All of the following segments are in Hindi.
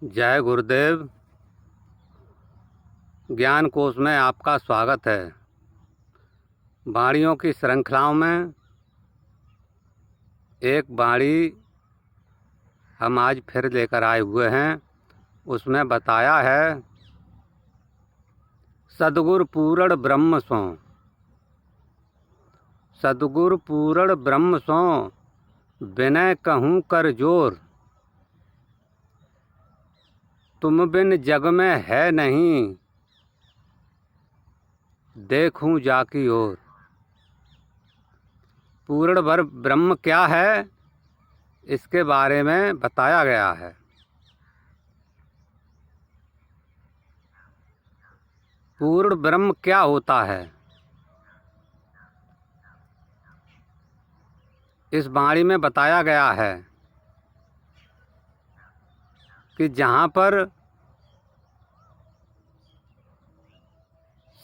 जय गुरुदेव। ज्ञान कोश में आपका स्वागत है। वाणियों की श्रृंखलाओं में एक वाणी हम आज फिर लेकर आए हुए हैं। उसमें बताया है, सद्गुरु पूर्ण ब्रह्म सो, सद्गुरु पूर्ण ब्रह्म सो, विनय कहूँ कर जोर, तुम बिन जग में है नहीं, देखूं जाकी ओर। पूर्ण ब्रह्म क्या है, इसके बारे में बताया गया है। पूर्ण ब्रह्म क्या होता है, इस वाणी में बताया गया है कि जहाँ पर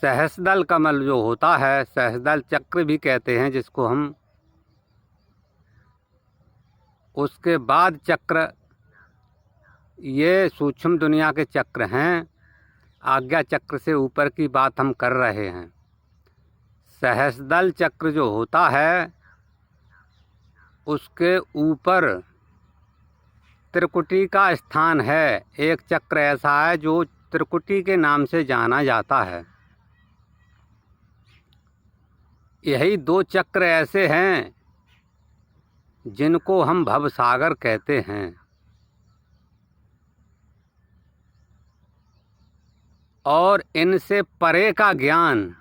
सहस्रदल कमल जो होता है, सहस्रदल चक्र भी कहते हैं जिसको हम, उसके बाद चक्र, ये सूक्ष्म दुनिया के चक्र हैं। आज्ञा चक्र से ऊपर की बात हम कर रहे हैं। सहस्रदल चक्र जो होता है, उसके ऊपर त्रिकुटी का स्थान है। एक चक्र ऐसा है जो त्रिकुटी के नाम से जाना जाता है। यही दो चक्र ऐसे हैं जिनको हम भवसागर कहते हैं। और इनसे परे का ज्ञान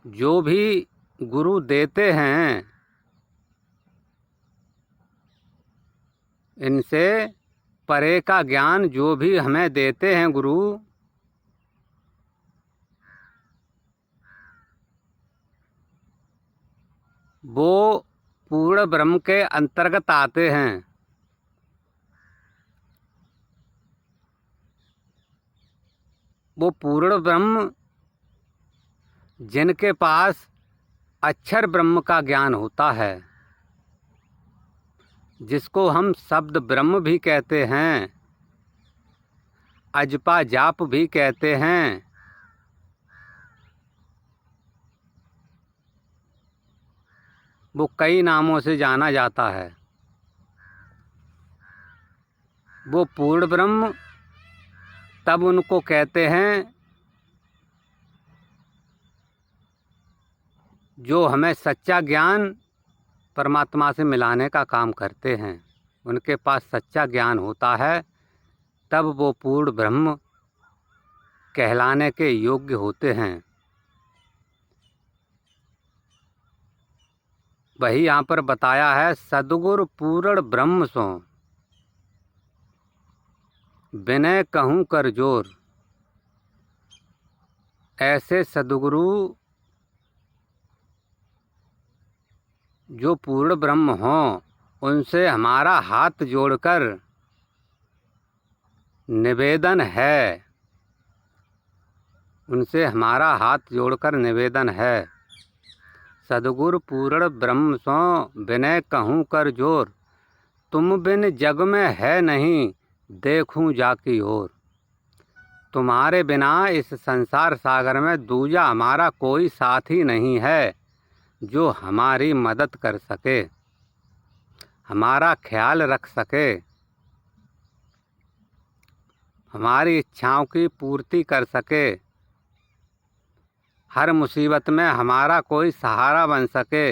जो भी गुरु देते हैं, इनसे परे का ज्ञान जो भी हमें देते हैं गुरु, वो पूर्ण ब्रह्म के अंतर्गत आते हैं। वो पूर्ण ब्रह्म जिनके पास अक्षर ब्रह्म का ज्ञान होता है, जिसको हम शब्द ब्रह्म भी कहते हैं, अजपा जाप भी कहते हैं, वो कई नामों से जाना जाता है। वो पूर्ण ब्रह्म तब उनको कहते हैं जो हमें सच्चा ज्ञान परमात्मा से मिलाने का काम करते हैं। उनके पास सच्चा ज्ञान होता है, तब वो पूर्ण ब्रह्म कहलाने के योग्य होते हैं। वही यहाँ पर बताया है, सद्गुरु पूर्ण ब्रह्म सो, विनय कहूँ कर जोर। ऐसे सद्गुरु जो पूर्ण ब्रह्म हों, उनसे हमारा हाथ जोड़कर निवेदन है, उनसे हमारा हाथ जोड़कर निवेदन है। सद्गुरु पूर्ण ब्रह्म सो, विनय कहूँ कर जोर, तुम बिन जग में है नहीं, देखूं जाकी ओर। तुम्हारे बिना इस संसार सागर में दूजा हमारा कोई साथी नहीं है जो हमारी मदद कर सके, हमारा ख्याल रख सके, हमारी इच्छाओं की पूर्ति कर सके, हर मुसीबत में हमारा कोई सहारा बन सके।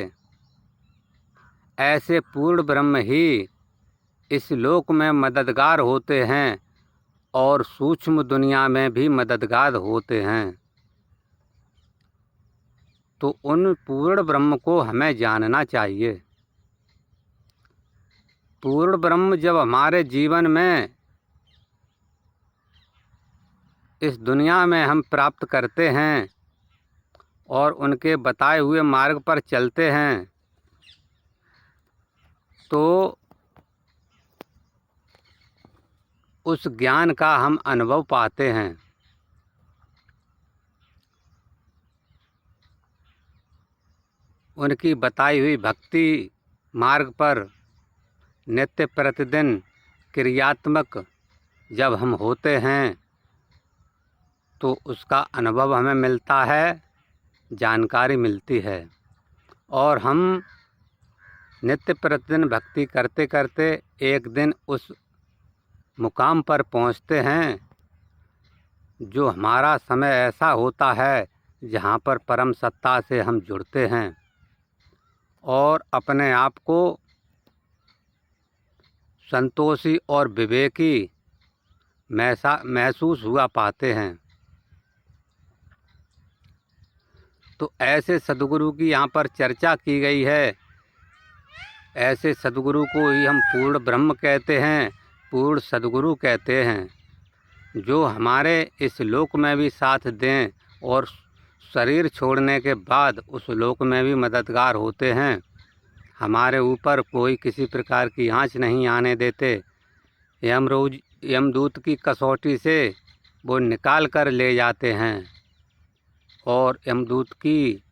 ऐसे पूर्ण ब्रह्म ही इस लोक में मददगार होते हैं और सूक्ष्म दुनिया में भी मददगार होते हैं। तो उन पूर्ण ब्रह्म को हमें जानना चाहिए। पूर्ण ब्रह्म जब हमारे जीवन में, इस दुनिया में हम प्राप्त करते हैं और उनके बताए हुए मार्ग पर चलते हैं, तो उस ज्ञान का हम अनुभव पाते हैं। उनकी बताई हुई भक्ति मार्ग पर नित्य प्रतिदिन क्रियात्मक जब हम होते हैं तो उसका अनुभव हमें मिलता है, जानकारी मिलती है, और हम नित्य प्रतिदिन भक्ति करते करते एक दिन उस मुकाम पर पहुंचते हैं जो हमारा समय ऐसा होता है जहां पर परम सत्ता से हम जुड़ते हैं और अपने आप को संतोषी और विवेकी महसूस हुआ पाते हैं। तो ऐसे सद्गुरु की यहाँ पर चर्चा की गई है। ऐसे सद्गुरु को ही हम पूर्ण ब्रह्म कहते हैं, पूर्ण सद्गुरु कहते हैं, जो हमारे इस लोक में भी साथ दें और शरीर छोड़ने के बाद उस लोक में भी मददगार होते हैं। हमारे ऊपर कोई किसी प्रकार की आँच नहीं आने देते। यमदूत की कसौटी से वो निकाल कर ले जाते हैं और यमदूत की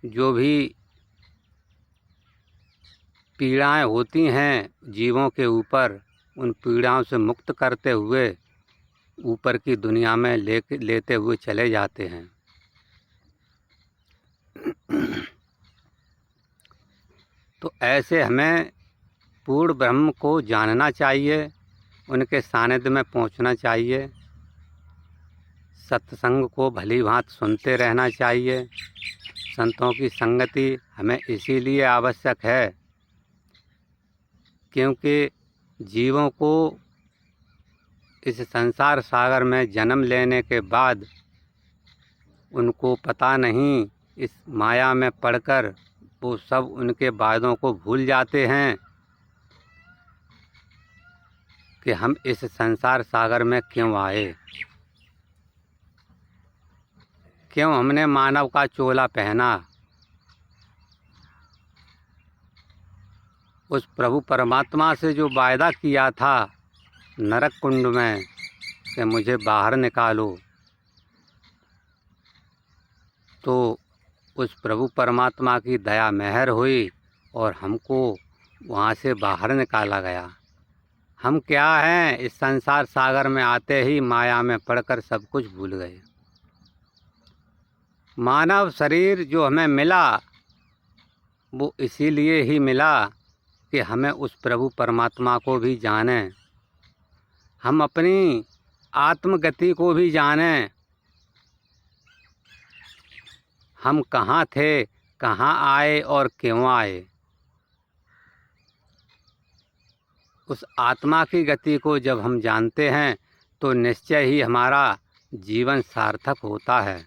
जो भी पीड़ाएं होती हैं जीवों के ऊपर, उन पीड़ाओं से मुक्त करते हुए ऊपर की दुनिया में लेते हुए चले जाते हैं। तो ऐसे हमें पूर्ण ब्रह्म को जानना चाहिए, उनके सानिध्य में पहुंचना चाहिए, सत्संग को भली भांति सुनते रहना चाहिए। संतों की संगति हमें इसीलिए आवश्यक है क्योंकि जीवों को इस संसार सागर में जन्म लेने के बाद उनको पता नहीं, इस माया में पड़कर वो सब उनके वादों को भूल जाते हैं कि हम इस संसार सागर में क्यों आए, क्यों हमने मानव का चोला पहना। उस प्रभु परमात्मा से जो वायदा किया था नरक कुंड में कि मुझे बाहर निकालो, तो उस प्रभु परमात्मा की दया मेहर हुई और हमको वहाँ से बाहर निकाला गया। हम क्या हैं, इस संसार सागर में आते ही माया में पड़कर सब कुछ भूल गए। मानव शरीर जो हमें मिला वो इसीलिए ही मिला कि हमें उस प्रभु परमात्मा को भी जानें, हम अपनी आत्मगति को भी जानें। हम कहाँ थे, कहाँ आए और क्यों आए। उस आत्मा की गति को जब हम जानते हैं तो निश्चय ही हमारा जीवन सार्थक होता है,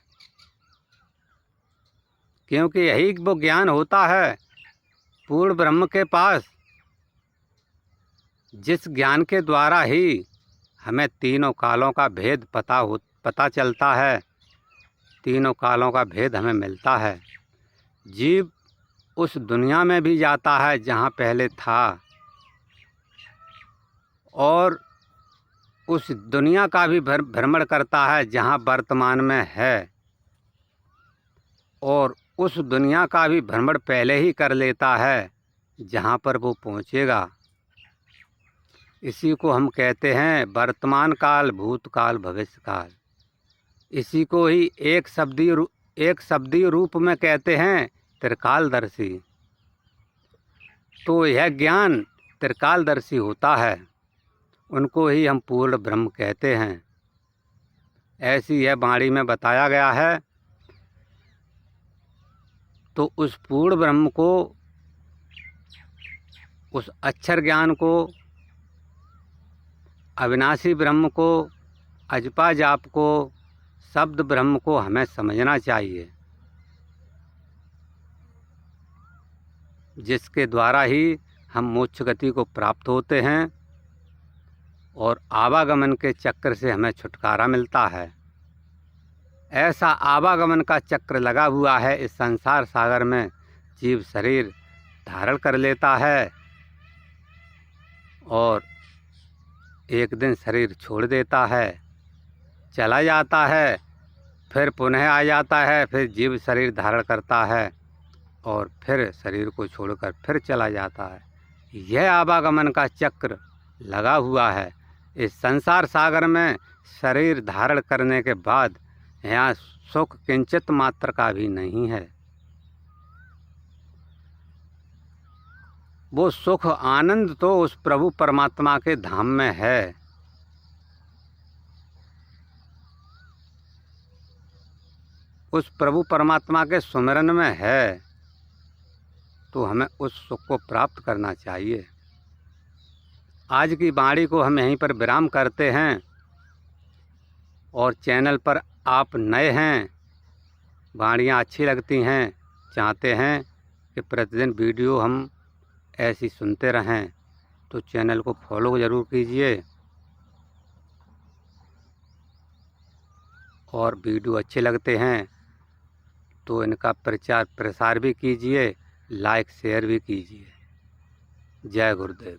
क्योंकि यही वो ज्ञान होता है पूर्ण ब्रह्म के पास, जिस ज्ञान के द्वारा ही हमें तीनों कालों का भेद पता चलता है, तीनों कालों का भेद हमें मिलता है। जीव उस दुनिया में भी जाता है जहाँ पहले था और उस दुनिया का भी भ्रमण करता है जहाँ वर्तमान में है, और उस दुनिया का भी भ्रमण पहले ही कर लेता है जहाँ पर वो पहुँचेगा। इसी को हम कहते हैं वर्तमान काल, भूतकाल, भविष्य काल। इसी को ही एक शब्दीय रूप में कहते हैं त्रिकालदर्शी। तो यह ज्ञान त्रिकालदर्शी होता है, उनको ही हम पूर्ण ब्रह्म कहते हैं। ऐसी यह वाणी में बताया गया है। तो उस पूर्ण ब्रह्म को, उस अक्षर ज्ञान को, अविनाशी ब्रह्म को, अजपा जाप को, शब्द ब्रह्म को हमें समझना चाहिए, जिसके द्वारा ही हम मोक्ष गति को प्राप्त होते हैं और आवागमन के चक्र से हमें छुटकारा मिलता है। ऐसा आवागमन का चक्र लगा हुआ है इस संसार सागर में। जीव शरीर धारण कर लेता है और एक दिन शरीर छोड़ देता है, चला जाता है, फिर पुनः आ जाता है, फिर जीव शरीर धारण करता है और फिर शरीर को छोड़कर फिर चला जाता है। यह आवागमन का चक्र लगा हुआ है। इस संसार सागर में शरीर धारण करने के बाद यहाँ सुख किंचित मात्र का भी नहीं है। वो सुख आनंद तो उस प्रभु परमात्मा के धाम में है। उस प्रभु परमात्मा के सुमिरन में है, तो हमें उस सुख को प्राप्त करना चाहिए। आज की वाणी को हम यहीं पर विराम करते हैं। और चैनल पर आप नए हैं, वाणियाँ अच्छी लगती हैं, चाहते हैं कि प्रतिदिन वीडियो हम ऐसी सुनते रहें, तो चैनल को फॉलो ज़रूर कीजिए और वीडियो अच्छे लगते हैं तो इनका प्रचार प्रसार भी कीजिए, लाइक शेयर भी कीजिए। जय गुरुदेव।